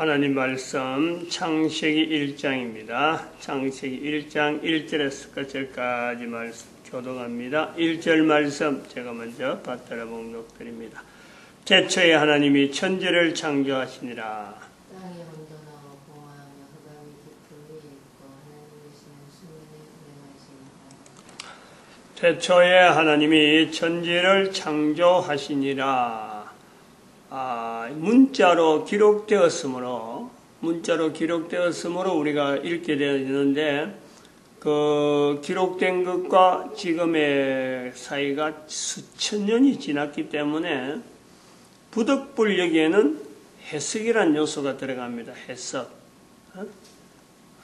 하나님 말씀 창세기 1장입니다. 창세기 1장 1절에서 끝절까지 말씀 교독합니다. 1절 말씀 제가 먼저 받들어 봉독드립니다. 태초에 하나님이 천지를 창조하시니라. 땅이 온전하고 공허하며 흑암이 깊은 위에 있고 하나님이시는 수면에 운행하시니라. 태초에 하나님이 천지를 창조하시니라. 문자로 기록되었으므로 우리가 읽게 되어지는데 그 기록된 것과 지금의 사이가 수천 년이 지났기 때문에 부득불 여기에는 해석이라는 요소가 들어갑니다. 해석.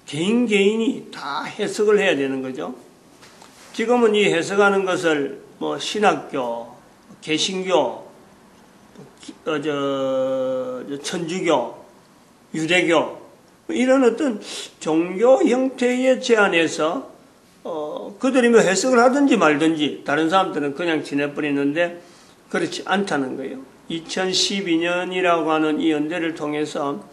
개인이 다 해석을 해야 되는 거죠. 지금은 이 해석하는 것을 신학교, 개신교, 천주교, 유대교 이런 어떤 종교 형태의 제안에서 그들이 해석을 하든지 말든지 다른 사람들은 그냥 지내버리는데 그렇지 않다는 거예요. 2012년이라고 하는 이 연대를 통해서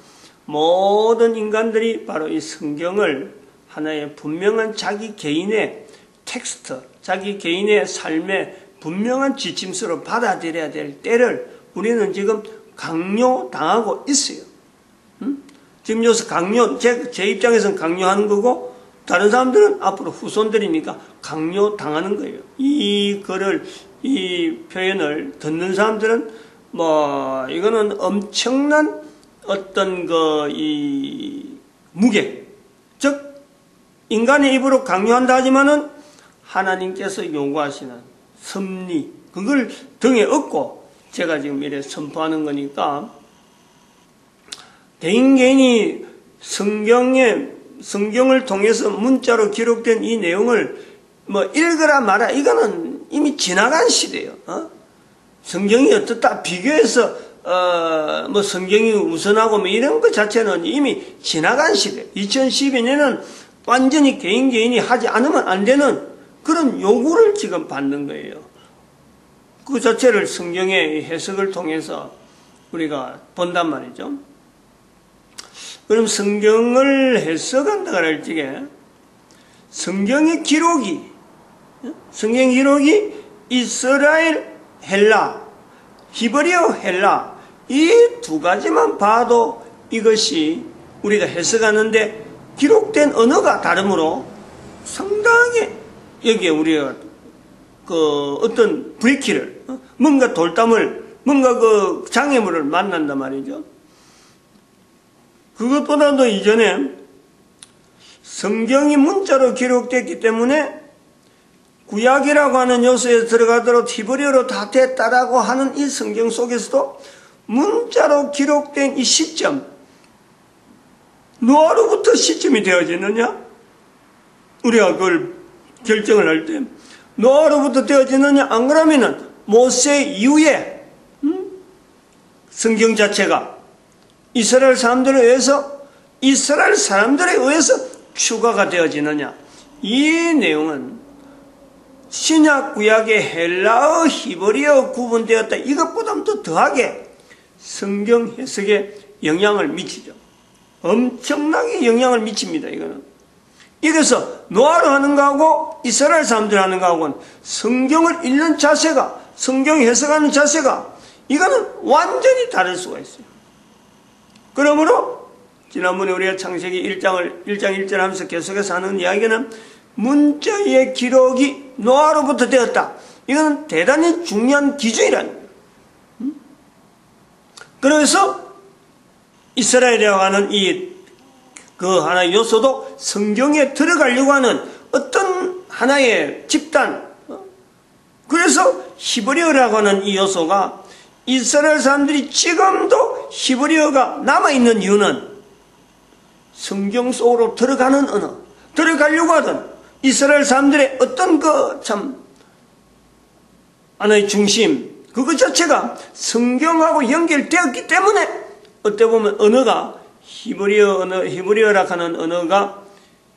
모든 인간들이 바로 이 성경을 하나의 분명한 자기 개인의 텍스트, 자기 개인의 삶의 분명한 지침서로 받아들여야 될 때를 우리는 지금 강요당하고 있어요. 지금 여기서 제 입장에서는 강요하는 거고, 다른 사람들은 앞으로 후손들이니까 강요당하는 거예요. 이 표현을 듣는 사람들은, 이거는 엄청난 어떤 무게. 즉, 인간의 입으로 강요한다 하지만은 하나님께서 요구하시는 섭리, 그걸 등에 업고 제가 지금 이래 선포하는 거니까 개인이 성경을 통해서 문자로 기록된 이 내용을 읽으라 마라 이거는 이미 지나간 시대예요. 성경이 어떻다 비교해서 성경이 우선하고 이런 것 자체는 이미 지나간 시대. 2012년은 완전히 개인이 하지 않으면 안 되는 그런 요구를 지금 받는 거예요. 그 자체를 성경의 해석을 통해서 우리가 본단 말이죠. 그럼 성경을 해석한다고 할 적에 성경 기록이 이스라엘 헬라, 히브리어 헬라 이 두 가지만 봐도 이것이 우리가 해석하는데 기록된 언어가 다르므로 상당히 여기에 우리가 어떤 브레이크를, 뭔가 돌담을, 뭔가 장애물을 만난단 말이죠. 그것보다도 이전에 성경이 문자로 기록됐기 때문에 구약이라고 하는 요소에 들어가도록 히브리어로 다 됐다라고 하는 이 성경 속에서도 문자로 기록된 이 시점, 노아로부터 시점이 되어지느냐? 우리가 그걸 결정을 할 때, 노아로부터 되어지느냐? 안 그러면은 모세 이후에 성경 자체가 이스라엘 사람들에 의해서 추가가 되어지느냐? 이 내용은 신약 구약의 헬라어, 히브리어 구분되었다. 이것보다도 더 더하게 성경 해석에 영향을 미치죠. 엄청나게 영향을 미칩니다. 이거는. 이래서 노아로 하는 거하고 이스라엘 사람들 하는 거하고는 성경을 읽는 자세가, 성경 해석하는 자세가 이거는 완전히 다를 수가 있어요. 그러므로 지난번에 우리가 창세기 1장 1절 하면서 계속해서 하는 이야기는 문자의 기록이 노아로부터 되었다. 이거는 대단히 중요한 기준이라는 거예요. 그래서 이스라엘이라고 하는 하나의 요소도 성경에 들어가려고 하는 어떤 하나의 집단. 그래서 히브리어라고 하는 이 요소가 이스라엘 사람들이 지금도 히브리어가 남아있는 이유는 성경 속으로 들어가는 언어, 들어가려고 하던 이스라엘 사람들의 어떤 하나의 중심, 그것 자체가 성경하고 연결되었기 때문에 어떻게 보면 언어가 히브리어라 하는 언어가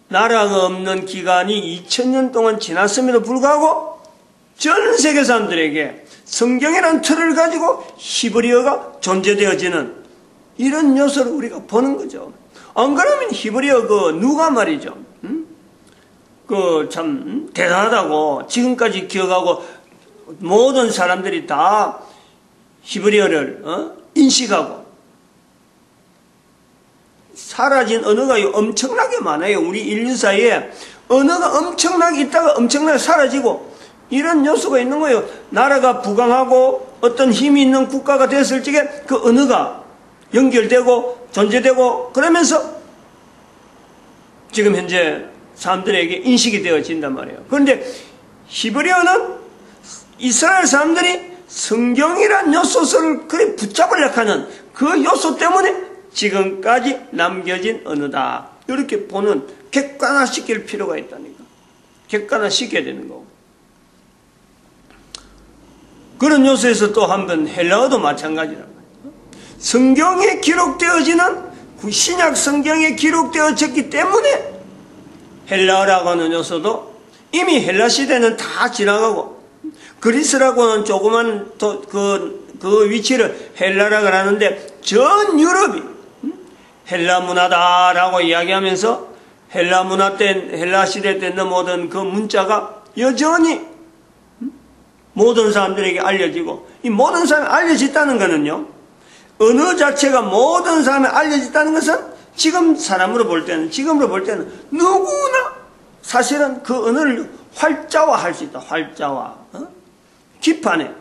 나라가 없는 기간이 2000년 동안 지났음에도 불구하고 전 세계 사람들에게 성경이라는 틀을 가지고 히브리어가 존재되어지는 이런 요소를 우리가 보는 거죠. 안 그러면 히브리어 누가 말이죠. 참 대단하다고 지금까지 기억하고 모든 사람들이 다 히브리어를 인식하고 사라진 언어가 엄청나게 많아요. 우리 인류 사이에 언어가 엄청나게 있다가 엄청나게 사라지고 이런 요소가 있는 거예요. 나라가 부강하고 어떤 힘이 있는 국가가 됐을 적에 그 언어가 연결되고 존재되고 그러면서 지금 현재 사람들에게 인식이 되어진단 말이에요. 그런데 히브리어는 이스라엘 사람들이 성경이란 요소를 그래 붙잡으려고 하는 그 요소 때문에 지금까지 남겨진 언어다. 이렇게 보는 객관화시킬 필요가 있다니까. 객관화시켜야 되는 거고. 그런 요소에서 또 한번 헬라어도 마찬가지란 말이에요. 성경에 기록되어지는 신약 성경에 기록되어졌기 때문에 헬라어라고 하는 요소도 이미 헬라 시대는 다 지나가고 그리스라고는 조그만 그 위치를 헬라라고 하는데 전 유럽이 헬라 문화다라고 이야기하면서 헬라 문화 때 헬라 시대 때 넘어오던 그 문자가 여전히 모든 사람들에게 알려지고 이 모든 사람이 알려졌다는 것은요 언어 자체가 모든 사람에 알려졌다는 것은 지금으로 볼 때는 누구나 사실은 그 언어를 활자화할 수 있다. 활자화. 기판에,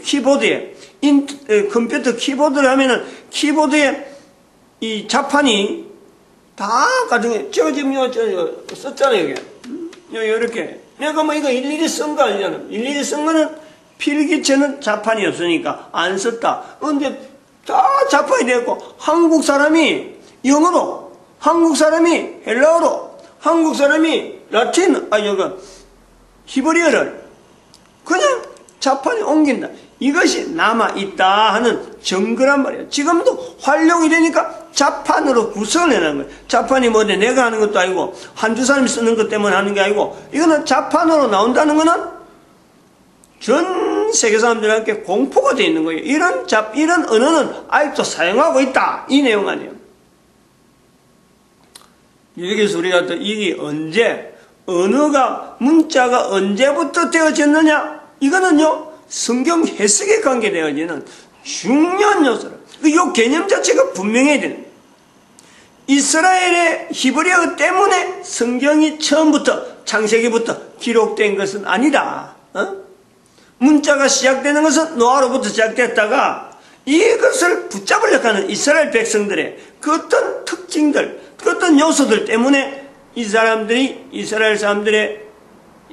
키보드에, 컴퓨터 키보드를 하면은 키보드에 이 자판이 다 가정에, 지금 썼잖아요, 이게. 이렇게. 내가 이거 일일이 쓴 거 아니잖아. 일일이 쓴 거는 필기체는 자판이 없으니까 안 썼다. 근데 다 자판이 되었고, 한국 사람이 영어로, 한국 사람이 헬라어로, 한국 사람이 라틴, 히브리어를 그냥 자판에 옮긴다. 이것이 남아있다 하는 증거란 말이에요. 지금도 활용이 되니까 자판으로 구성을 해놓은 거예요. 자판이 뭐냐, 내가 하는 것도 아니고, 한두 사람이 쓰는 것 때문에 하는 게 아니고, 이거는 자판으로 나온다는 거는 전 세계 사람들한테 공포가 되어 있는 거예요. 이런 언어는 아직도 사용하고 있다. 이 내용 아니에요. 여기서 우리가 또 이게 언제, 언어가, 문자가 언제부터 되어졌느냐? 이거는요, 성경 해석에 관계되어지는 중요한 요소라. 이 개념 자체가 분명해야 되는 거예요. 이스라엘의 히브리어 때문에 성경이 처음부터, 창세기부터 기록된 것은 아니다. 문자가 시작되는 것은 노아로부터 시작됐다가 이것을 붙잡으려고 하는 이스라엘 백성들의 그 어떤 특징들, 그 어떤 요소들 때문에 이스라엘 사람들의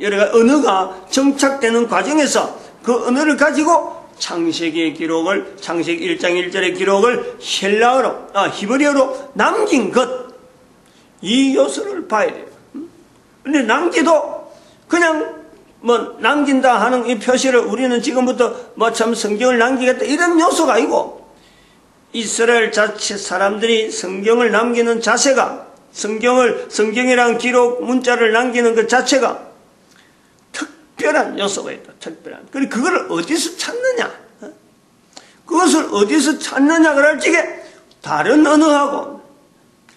여러 가지 언어가 정착되는 과정에서 그 언어를 가지고 창세기의 기록을, 창세기 1장 1절의 기록을 히브리어로 남긴 것, 이 요소를 봐야 돼요. 근데 남기도 그냥 남긴다 하는 이 표시를 우리는 지금부터 참 성경을 남기겠다 이런 요소가 아니고 이스라엘 자체 사람들이 성경을 남기는 자세가 성경이란 기록 문자를 남기는 그 자체가 특별한 요소가 있다. 특별한. 그리고 그걸 어디서 찾느냐? 그것을 어디서 찾느냐 그럴 적에 다른 언어하고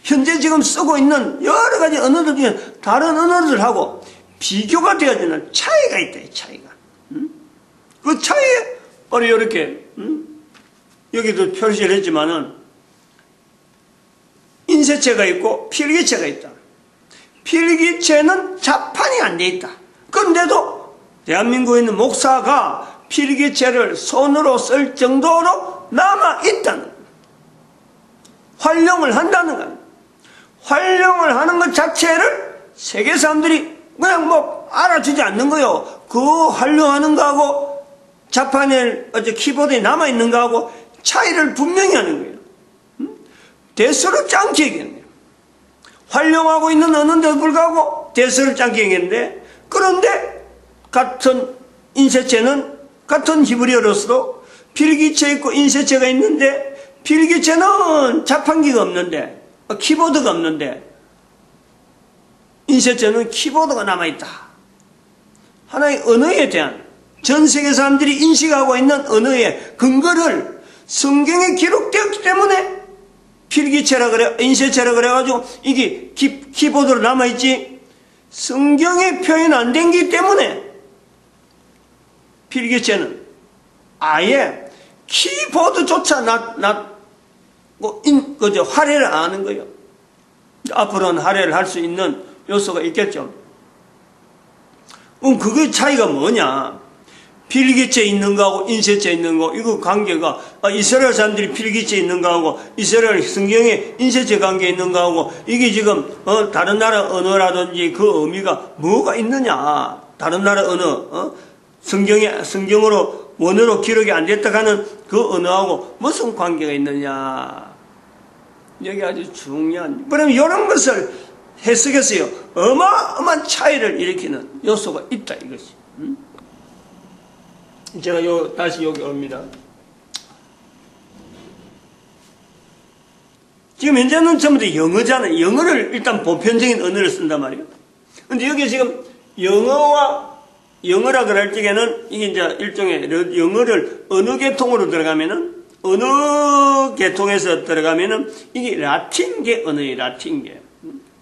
현재 지금 쓰고 있는 여러 가지 언어들 중에 다른 언어들하고 비교가 되어지는 차이가 있다. 차이가. 그 차이에 바로 이렇게 여기도 표시를 했지만은 인쇄체가 있고 필기체가 있다. 필기체는 자판이 안 돼 있다. 그런데도 대한민국에 있는 목사가 필기체를 손으로 쓸 정도로 남아있다는 거예요. 활용을 한다는 거예요. 활용을 하는 것 자체를 세계 사람들이 그냥 알아주지 않는 거예요. 그 활용하는 거하고 자판에 키보드에 남아있는 거하고 차이를 분명히 하는 거예요. 대수롭지 않게 얘기했네요. 활용하고 있는 언어인데도 불구하고 대수롭지 않게 얘기했는데 그런데 같은 인쇄체는 같은 히브리어로서도 필기체 있고 인쇄체가 있는데 필기체는 자판기가 없는데 키보드가 없는데 인쇄체는 키보드가 남아있다. 하나의 언어에 대한 전 세계 사람들이 인식하고 있는 언어의 근거를 성경에 기록되었기 때문에 필기체라 그래, 인쇄체라 그래가지고 이게 키보드로 남아있지, 성경에 표현 안 된 기 때문에 필기체는 아예 키보드조차 할애를 안 하는 거예요. 앞으로는 할애를 할 수 있는 요소가 있겠죠. 그럼 그 차이가 뭐냐? 필기체 있는 거하고 인쇄체 있는 거, 이거 관계가, 이스라엘 사람들이 필기체 있는 거하고 이스라엘 성경에 인쇄체 관계 있는 거하고 이게 지금 다른 나라 언어라든지 그 의미가 뭐가 있느냐? 다른 나라 언어, 성경으로 원어로 기록이 안 됐다 하는 그 언어하고 무슨 관계가 있느냐? 여기 아주 중요한, 그럼 이런 것을 해석해서요, 어마어마한 차이를 일으키는 요소가 있다, 이것이. 제가 다시 여기 옵니다. 지금 현재는 전부 다 영어잖아요. 영어를 일단 보편적인 언어를 쓴단 말이에요. 근데 여기 지금 영어라 그럴 적에는 이게 이제 일종의 영어를 어느 계통으로 들어가면은, 어느 계통에서 들어가면은 이게 라틴계 언어예요, 라틴계.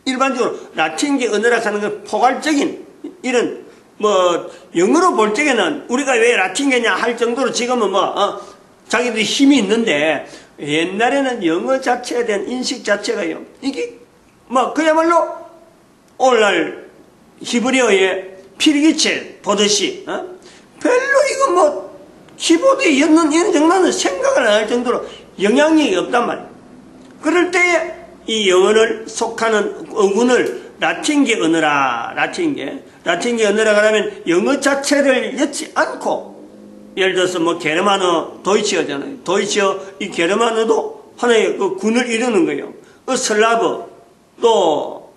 일반적으로 라틴계 언어라 하는 건 포괄적인 이런 영어로 볼 적에는 우리가 왜 라틴계냐 할 정도로 지금은 자기들이 힘이 있는데, 옛날에는 영어 자체에 대한 인식 자체가요, 이게 그야말로 오늘날 히브리어의 필기체 보듯이, 별로 이거 키보드에 였는 이런 정도는 생각을 안 할 정도로 영향력이 없단 말이에요. 그럴 때에 이 영어를 속하는 어군을 라틴계 언어라, 라틴계 언어라 그러면 영어 자체를 엮지 않고, 예를 들어서 게르만어, 도이치어잖아요. 도이치어, 이 게르만어도 하나의 그 군을 이루는 거예요. 슬라브, 또,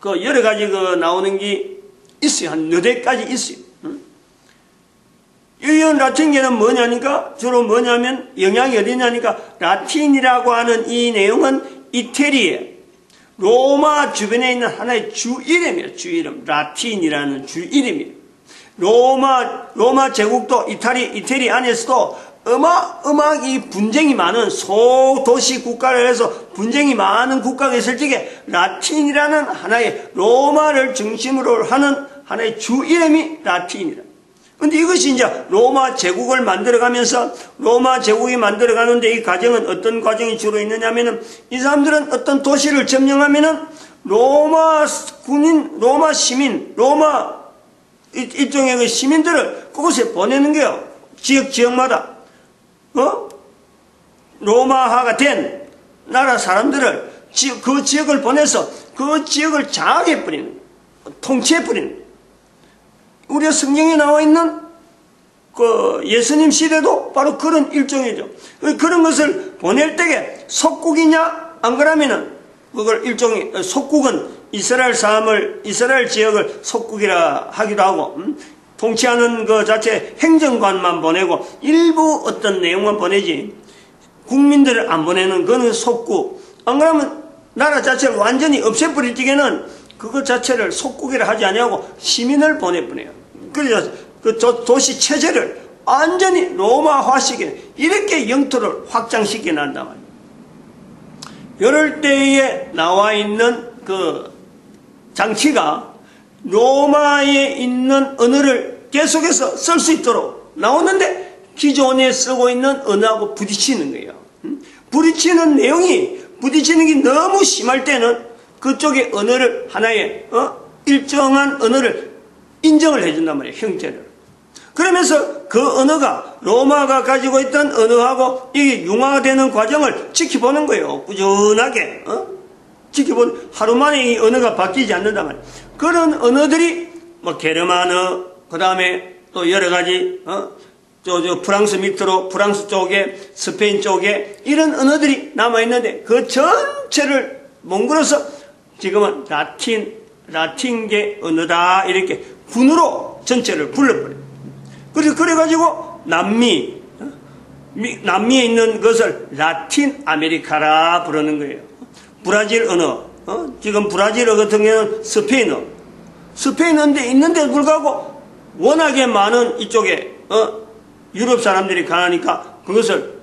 여러 가지 나오는 게 있어요. 한 4개까지 있어요. 이 라틴계는 뭐냐니까, 주로 뭐냐면, 영향이 어디냐니까, 라틴이라고 하는 이 내용은 이태리에, 로마 주변에 있는 하나의 주 이름이에요. 주 이름. 라틴이라는 주 이름이에요. 로마 제국도 이태리 안에서도 어마어마하게 분쟁이 많은 소도시 국가를 해서 분쟁이 많은 국가가 있을 적에 라틴이라는 하나의 로마를 중심으로 하는 하나의 주 이름이 라틴이라. 근데 이것이 이제 로마 제국을 만들어가면서, 로마 제국이 만들어가는데 이 과정은 어떤 과정이 주로 있느냐면은, 이 사람들은 어떤 도시를 점령하면은 로마 군인, 로마 시민, 로마 일종의 그 시민들을 그곳에 보내는 거예요. 지역마다. 로마화가 된 나라 사람들을 그 지역을 보내서 그 지역을 장악해버리는 거예요. 통치해버리는 거예요. 우리가 성경에 나와 있는 예수님 시대도 바로 그런 일종이죠. 그런 것을 보낼 때에 속국이냐, 안 그러면은 그걸 일종의, 속국은 이스라엘 지역을 속국이라 하기도 하고, 통치하는 그 자체 행정관만 보내고 일부 어떤 내용만 보내지, 국민들을 안 보내는 그는 속국. 안 그러면 나라 자체를 완전히 없애버릴 적에는 그것 자체를 속국이라 하지 아니하고 시민을 보내버려요. 그래서 그 도시 체제를 완전히 로마화시키는, 이렇게 영토를 확장시켜 난단 말이에요. 이럴 때에 나와 있는 그 장치가 로마에 있는 언어를 계속해서 쓸 수 있도록 나오는데, 기존에 쓰고 있는 언어하고 부딪히는 거예요. 부딪히는 내용이, 부딪히는 게 너무 심할 때는 그쪽의 언어를 하나의 일정한 언어를 인정을 해준단 말이에요. 형태를. 그러면서 그 언어가, 로마가 가지고 있던 언어하고 이게 융화되는 과정을 지켜보는 거예요. 꾸준하게 지켜보는, 하루 만에 이 언어가 바뀌지 않는단 말이에요. 그런 언어들이 게르만어, 그 다음에 또 여러 가지 프랑스 밑으로, 프랑스 쪽에, 스페인 쪽에 이런 언어들이 남아있는데, 그 전체를 몽골어서 지금은 라틴계 언어다, 이렇게 군으로 전체를 불러버려요. 그래가지고 남미에 있는 것을 라틴 아메리카라 부르는 거예요. 브라질 언어, 지금 브라질어 같은 경우는 스페인어인데 있는데도 불구하고 워낙에 많은 이쪽에 유럽 사람들이 가니까 그것을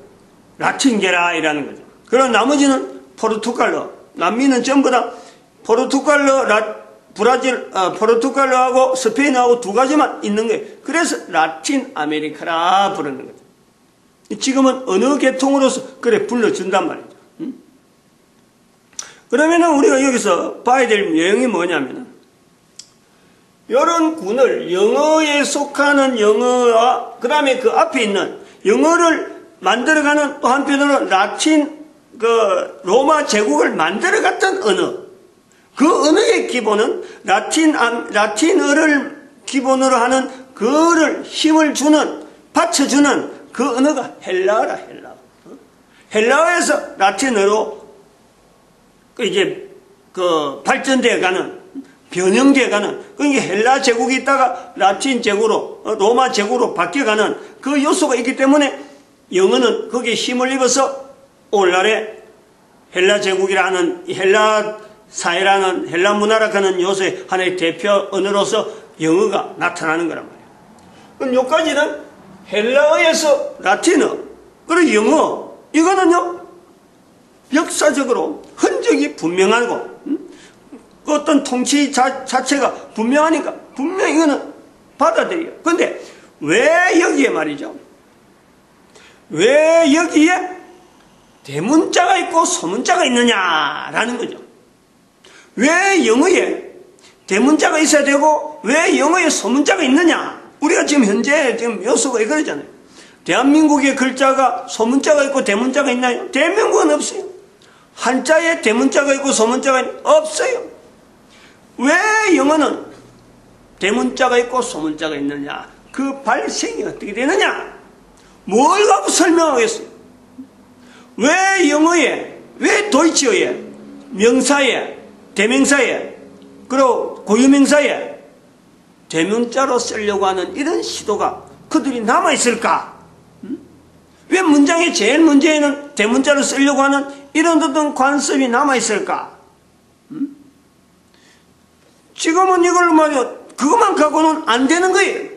라틴계라이라는 거죠. 그럼 나머지는 포르투갈어, 남미는 전부 다 포르투갈어, 포르투갈어하고 스페인어하고 두 가지만 있는 거예요. 그래서 라틴 아메리카라 부르는 거죠. 지금은 어느 계통으로서 그래 불러준단 말이죠. 그러면은 우리가 여기서 봐야 될 내용이 뭐냐면은, 이런 군을 영어에 속하는 영어와 그 다음에 그 앞에 있는 영어를 만들어가는 또 한편으로 라틴 로마 제국을 만들어갔던 언어, 그 언어의 기본은 라틴어를 기본으로 하는 그를 힘을 주는, 받쳐주는 그 언어가 헬라어라. 헬라어에서 라틴어로 이제 발전되어 가는, 변형되어 가는, 그러니까 헬라 제국이 있다가 라틴 제국으로, 로마 제국으로 바뀌어가는 그 요소가 있기 때문에 영어는 거기에 힘을 입어서 오늘날의 헬라 제국이라는, 헬라 사회라는, 헬라 문화라 하는 요소의 하나의 대표 언어로서 영어가 나타나는 거란 말이에요. 그럼 여기까지는 헬라어에서 라틴어, 그리고 영어, 이거는요, 역사적으로 흔적이 분명하고, 어떤 통치 자체가 분명하니까, 분명히 이거는 받아들여요. 근데, 왜 여기에 말이죠? 왜 여기에 대문자가 있고 소문자가 있느냐라는 거죠. 왜 영어에 대문자가 있어야 되고, 왜 영어에 소문자가 있느냐? 우리가 지금 현재 묘수가 이거잖아요. 대한민국의 글자가 소문자가 있고 대문자가 있나요? 대한민국은 없어요. 한자에 대문자가 있고 소문자가 없어요. 왜 영어는 대문자가 있고 소문자가 있느냐? 그 발생이 어떻게 되느냐? 뭘 갖고 설명하겠어요? 왜 영어에, 왜 도이치어에, 명사에, 대명사에, 그리고 고유명사에 대문자로 쓰려고 하는 이런 시도가 그들이 남아있을까? 왜 문장의 제일 문제에는 대문자로 쓰려고 하는 이런 어떤 관습이 남아있을까? 지금은 이걸 말이야, 그것만 갖고는 안 되는 거예요.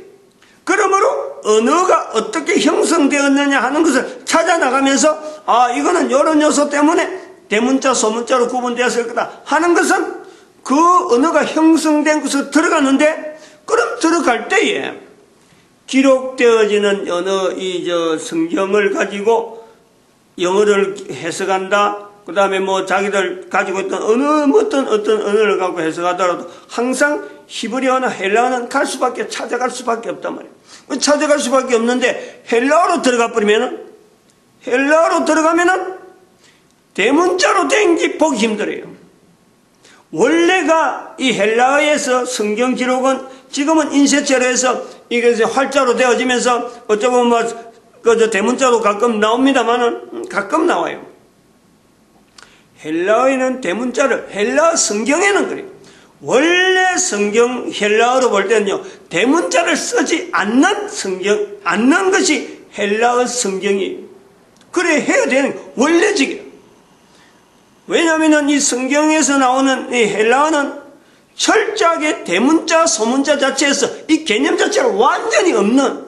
그러므로 언어가 어떻게 형성되었느냐 하는 것을 찾아나가면서, 이거는 이런 요소 때문에 대문자, 소문자로 구분되었을 거다 하는 것은 그 언어가 형성된 곳으로 들어가는데, 그럼 들어갈 때에 기록되어지는 언어, 성경을 가지고 영어를 해석한다. 그 다음에 자기들 가지고 있던 어떤 언어를 갖고 해석하더라도 항상 히브리어나 헬라어는 찾아갈 수밖에 없단 말이에요. 찾아갈 수밖에 없는데 헬라어로 들어가면은 대문자로 된 게 보기 힘들어요. 원래가 이 헬라어에서 성경 기록은 지금은 인쇄체로 해서 이게 활자로 되어지면서 어쩌면 대문자로 가끔 나옵니다만은 가끔 나와요. 헬라어에는 대문자를, 헬라어 성경에는 그래요. 원래 성경 헬라어로 볼 때는요, 대문자를 쓰지 않는 것이 헬라어 성경이에요. 그래 해야 되는 원래직이에요. 왜냐하면 이 성경에서 나오는 이 헬라어는 철저하게 대문자, 소문자 자체에서 이 개념 자체가 완전히 없는,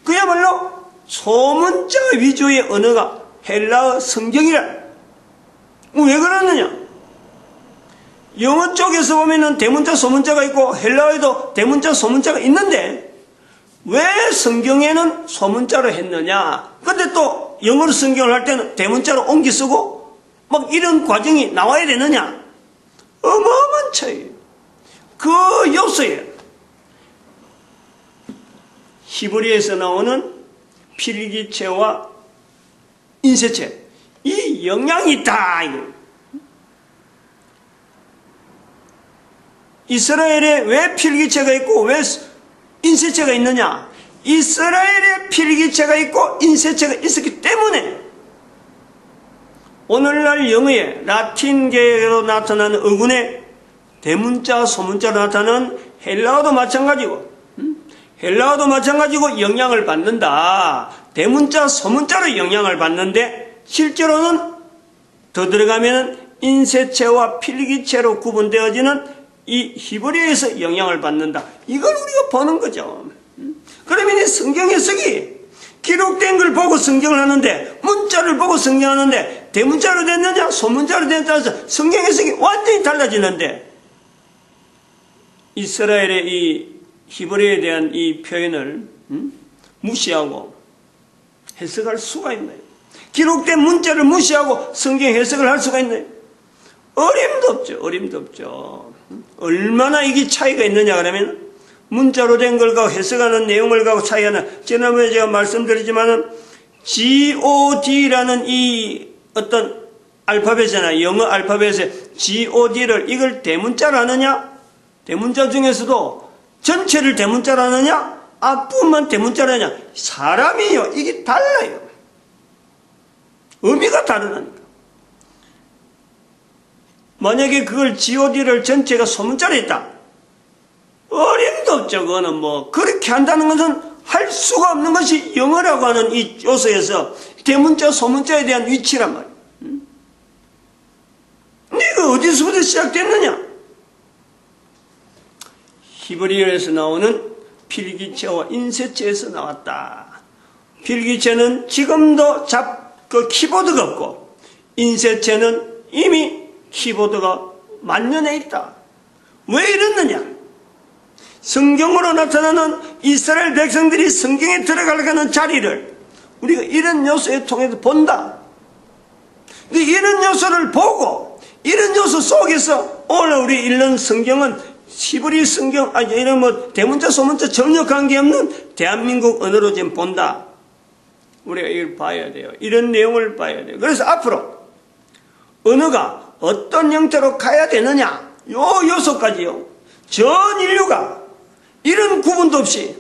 그야말로 소문자 위주의 언어가 헬라어 성경이라. 왜 그러느냐? 영어 쪽에서 보면은 대문자, 소문자가 있고 헬라어에도 대문자, 소문자가 있는데 왜 성경에는 소문자로 했느냐? 근데 또 영어로 성경을 할 때는 대문자로 옮기 쓰고 막 이런 과정이 나와야 되느냐? 어마어마한 차이예요. 그 요소에 히브리에서 나오는 필기체와 인쇄체, 이 영향이 있다. 이스라엘에 왜 필기체가 있고 왜 인쇄체가 있느냐? 이스라엘에 필기체가 있고 인쇄체가 있었기 때문에 오늘날 영어에 라틴계로 나타나는 어군에 대문자, 소문자로 나타나는 헬라어도 마찬가지고 영향을 받는다. 대문자, 소문자로 영향을 받는데 실제로는 더 들어가면 인쇄체와 필기체로 구분되어지는 이 히브리어에서 영향을 받는다. 이걸 우리가 보는 거죠. 그러면 이 성경 해석이 기록된 걸 보고 성경을 하는데, 문자를 보고 성경하는데, 대문자로 됐느냐, 소문자로 됐느냐, 성경 해석이 완전히 달라지는데, 이스라엘의 이 히브리어에 대한 이 표현을 무시하고 해석할 수가 있나요? 기록된 문자를 무시하고 성경 해석을 할 수가 있나요? 어림도 없죠. 어림도 없죠. 얼마나 이게 차이가 있느냐 그러면 문자로 된 걸 가고 해석하는 내용을 가고 차이가 나. 지난번에 제가 말씀드리지만은 GOD라는 이 어떤 알파벳이잖아요. 영어 알파벳에 GOD를 이걸 대문자로 하느냐? 대문자 중에서도 전체를 대문자로 하느냐? 앞부분만 대문자로 하느냐? 사람이요. 이게 달라요. 의미가 다르다니까. 만약에 그걸 GOD를 전체가 소문자로 했다. 어림도 없죠. 그거는 뭐 그렇게 한다는 것은 할 수가 없는 것이 영어라고 하는 이 요소에서 대문자 소문자에 대한 위치란 말이에요. 근데 이거 어디서부터 시작됐느냐? 히브리어에서 나오는 필기체와 인쇄체에서 나왔다. 필기체는 지금도 키보드가 없고 인쇄체는 이미 키보드가 만년에 있다. 왜 이랬느냐? 성경으로 나타나는 이스라엘 백성들이 성경에 들어가려고 하는 자리를 우리가 이런 요소에 통해서 본다. 근데 이런 요소를 보고 이런 요소 속에서 오늘 우리 읽는 성경은 히브리 성경, 이런 뭐 대문자 소문자 전혀 관계없는 대한민국 언어로 지금 본다. 우리가 이걸 봐야 돼요. 이런 내용을 봐야 돼요. 그래서 앞으로 언어가 어떤 형태로 가야 되느냐, 요 요소까지요. 전 인류가 이런 구분도 없이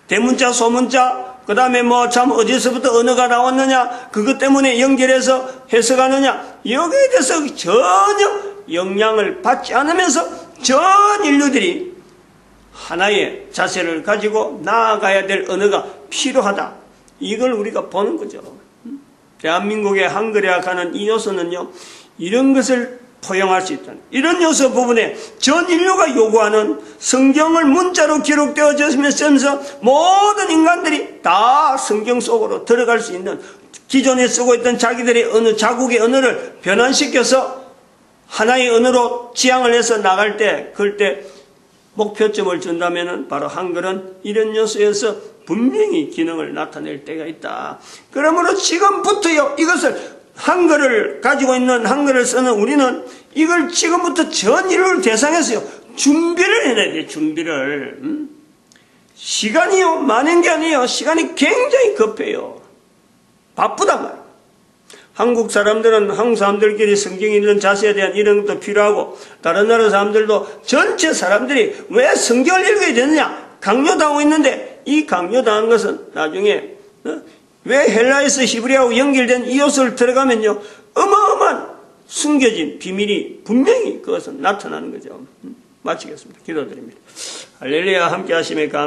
대문자, 소문자, 그 다음에 뭐 참 어디서부터 언어가 나왔느냐, 그것 때문에 연결해서 해석하느냐, 여기에 대해서 전혀 영향을 받지 않으면서 전 인류들이 하나의 자세를 가지고 나아가야 될 언어가 필요하다. 이걸 우리가 보는 거죠. 대한민국의 한글에 가는 이 요소는요, 이런 것을 포용할 수 있다. 이런 요소 부분에 전 인류가 요구하는 성경을 문자로 기록되어지면서 모든 인간들이 다 성경 속으로 들어갈 수 있는 기존에 쓰고 있던 자기들의 언어, 자국의 언어를 변환시켜서 하나의 언어로 지향을 해서 나갈 때, 그럴 때 목표점을 준다면은 바로 한글은 이런 요소에서 분명히 기능을 나타낼 때가 있다. 그러므로 지금부터요, 이것을 한글을 가지고 있는 한글을 쓰는 우리는 이걸 지금부터 전 인류를 대상해서요, 준비를 해야 돼요. 준비를. 시간이요, 많은 게 아니에요. 시간이 굉장히 급해요. 바쁘단 말이에요. 한국 사람들은 한국 사람들끼리 성경 읽는 자세에 대한 이런 것도 필요하고, 다른 나라 사람들도 전체 사람들이 왜 성경을 읽어야 되느냐 강요당하고 있는데, 이 강요당한 것은 나중에 왜 헬라에서 히브리하고 연결된 이 요소를 들어가면요, 어마어마한 숨겨진 비밀이 분명히 그것은 나타나는 거죠. 마치겠습니다. 기도드립니다. 할렐루야. 함께 하심에 감사합니다.